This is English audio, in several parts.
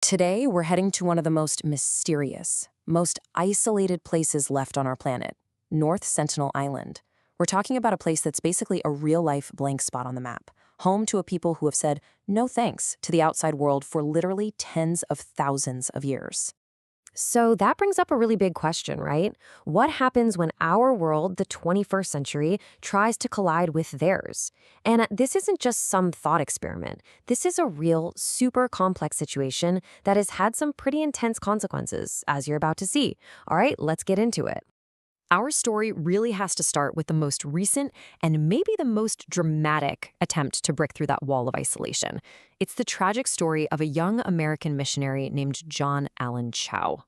Today, we're heading to one of the most mysterious, most isolated places left on our planet, North Sentinel Island. We're talking about a place that's basically a real-life blank spot on the map, home to a people who have said no thanks to the outside world for literally tens of thousands of years. So that brings up a really big question, right? What happens when our world, the 21st century, tries to collide with theirs? And this isn't just some thought experiment. This is a real, super complex situation that has had some pretty intense consequences, as you're about to see. All right, let's get into it. Our story really has to start with the most recent and maybe the most dramatic attempt to break through that wall of isolation. It's the tragic story of a young American missionary named John Allen Chau.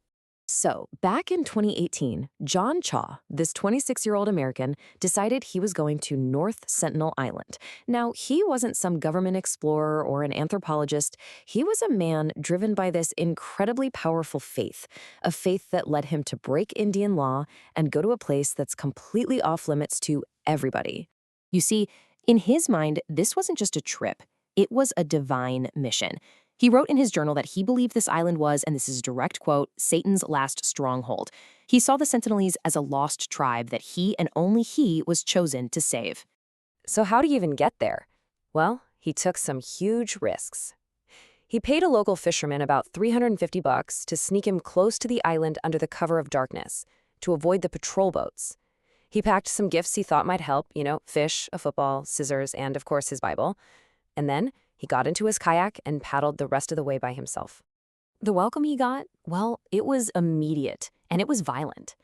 So, back in 2018, John Chaw, this 26-year-old American, decided he was going to North Sentinel Island. Now, he wasn't some government explorer or an anthropologist. He was a man driven by this incredibly powerful faith, a faith that led him to break Indian law and go to a place that's completely off limits to everybody. You see, in his mind, this wasn't just a trip. It was a divine mission. He wrote in his journal that he believed this island was, and this is a direct quote, Satan's last stronghold. He saw the Sentinelese as a lost tribe that he and only he was chosen to save. So how do you even get there? Well, he took some huge risks. He paid a local fisherman about $350 to sneak him close to the island under the cover of darkness, to avoid the patrol boats. He packed some gifts he thought might help, fish, a football, scissors, and of course his Bible. And then he got into his kayak and paddled the rest of the way by himself. The welcome he got, well, it was immediate, and it was violent.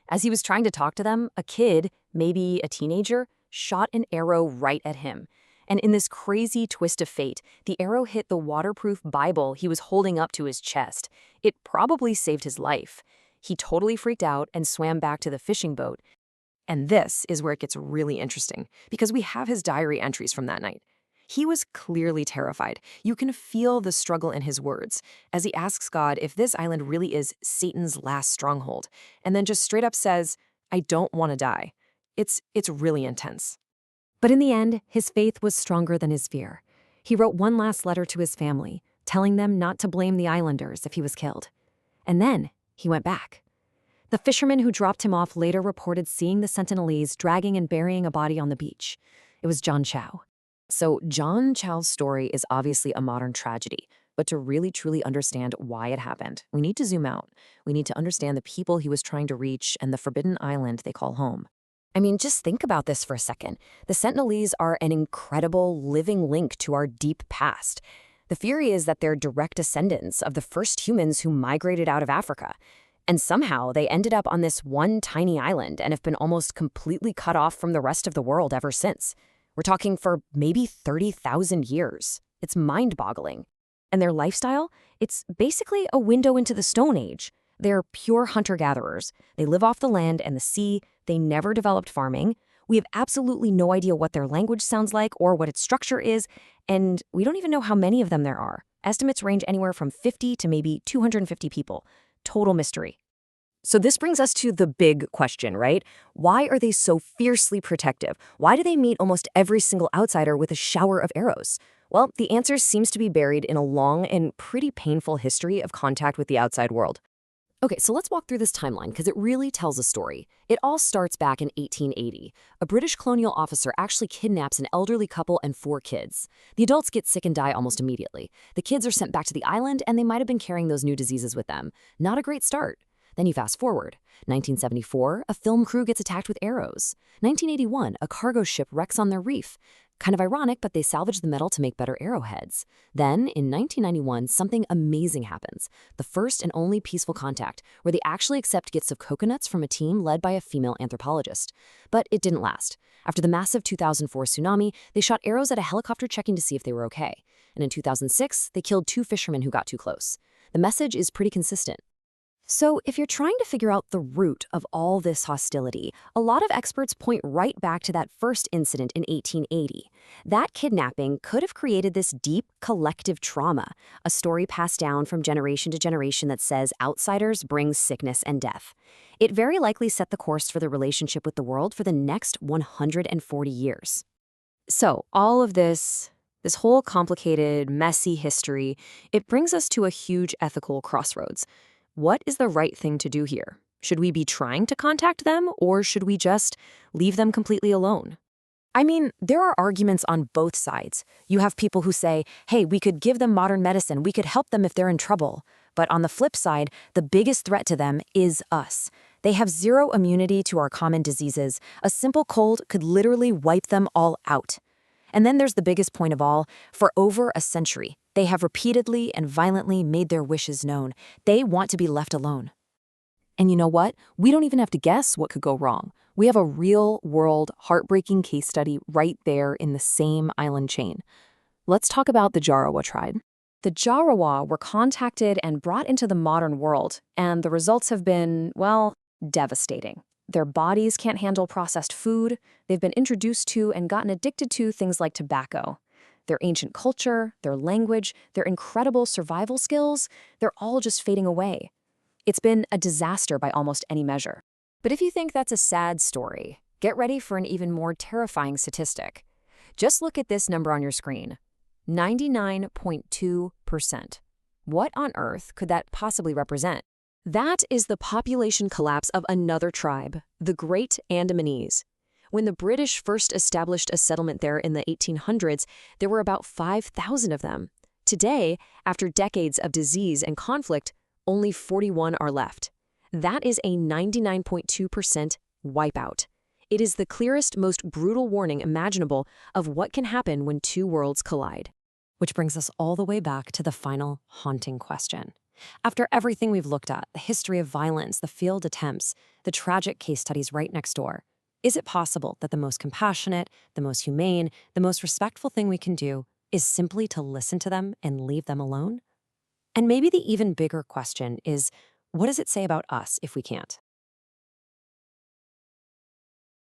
As he was trying to talk to them, a kid, maybe a teenager, shot an arrow right at him. And in this crazy twist of fate, the arrow hit the waterproof Bible he was holding up to his chest. It probably saved his life. He totally freaked out and swam back to the fishing boat. And this is where it gets really interesting, because we have his diary entries from that night. He was clearly terrified. You can feel the struggle in his words as he asks God if this island really is Satan's last stronghold, and then just straight up says, I don't want to die. It's really intense. But in the end, his faith was stronger than his fear. He wrote one last letter to his family, telling them not to blame the islanders if he was killed. And then he went back. The fisherman who dropped him off later reported seeing the Sentinelese dragging and burying a body on the beach. It was John Chau. So John Chau's story is obviously a modern tragedy, but to really truly understand why it happened, we need to zoom out. We need to understand the people he was trying to reach and the forbidden island they call home. I mean, just think about this for a second. The Sentinelese are an incredible living link to our deep past. The theory is that they're direct descendants of the first humans who migrated out of Africa. And somehow they ended up on this one tiny island and have been almost completely cut off from the rest of the world ever since. We're talking for maybe 30,000 years. It's mind-boggling. And their lifestyle? It's basically a window into the Stone Age. They're pure hunter-gatherers. They live off the land and the sea. They never developed farming. We have absolutely no idea what their language sounds like or what its structure is, and we don't even know how many of them there are. Estimates range anywhere from 50 to maybe 250 people. Total mystery. So this brings us to the big question, right? Why are they so fiercely protective? Why do they meet almost every single outsider with a shower of arrows? Well, the answer seems to be buried in a long and pretty painful history of contact with the outside world. Okay, so let's walk through this timeline because it really tells a story. It all starts back in 1880. A British colonial officer actually kidnaps an elderly couple and 4 kids. The adults get sick and die almost immediately. The kids are sent back to the island, and they might have been carrying those new diseases with them. Not a great start. Then you fast forward. 1974, a film crew gets attacked with arrows. 1981, a cargo ship wrecks on their reef. Kind of ironic, but they salvage the metal to make better arrowheads. Then, in 1991, something amazing happens. The first and only peaceful contact, where they actually accept gifts of coconuts from a team led by a female anthropologist. But it didn't last. After the massive 2004 tsunami, they shot arrows at a helicopter checking to see if they were okay. And in 2006, they killed 2 fishermen who got too close. The message is pretty consistent. So if you're trying to figure out the root of all this hostility, a lot of experts point right back to that first incident in 1880. That kidnapping could have created this deep collective trauma, a story passed down from generation to generation that says outsiders bring sickness and death. It very likely set the course for the relationship with the world for the next 140 years. So all of this This whole complicated, messy history, it brings us to a huge ethical crossroads. What is the right thing to do here? Should we be trying to contact them, or should we just leave them completely alone? I mean, there are arguments on both sides. You have people who say, hey, we could give them modern medicine, we could help them if they're in trouble. But on the flip side, the biggest threat to them is us. They have zero immunity to our common diseases. A simple cold could literally wipe them all out. And then there's the biggest point of all. For over a century, they have repeatedly and violently made their wishes known. They want to be left alone. And you know what? We don't even have to guess what could go wrong. We have a real-world, heartbreaking case study right there in the same island chain. Let's talk about the Jarawa tribe. The Jarawa were contacted and brought into the modern world, and the results have been, well, devastating. Their bodies can't handle processed food. They've been introduced to and gotten addicted to things like tobacco. Their ancient culture, their language, their incredible survival skills, they're all just fading away. It's been a disaster by almost any measure. But if you think that's a sad story, get ready for an even more terrifying statistic. Just look at this number on your screen. 99.2%. What on earth could that possibly represent? That is the population collapse of another tribe, the Great Andamanese. When the British first established a settlement there in the 1800s, there were about 5,000 of them. Today, after decades of disease and conflict, only 41 are left. That is a 99.2% wipeout. It is the clearest, most brutal warning imaginable of what can happen when two worlds collide. Which brings us all the way back to the final haunting question. After everything we've looked at, the history of violence, the failed attempts, the tragic case studies right next door, is it possible that the most compassionate, the most humane, the most respectful thing we can do is simply to listen to them and leave them alone? And maybe the even bigger question is, what does it say about us if we can't?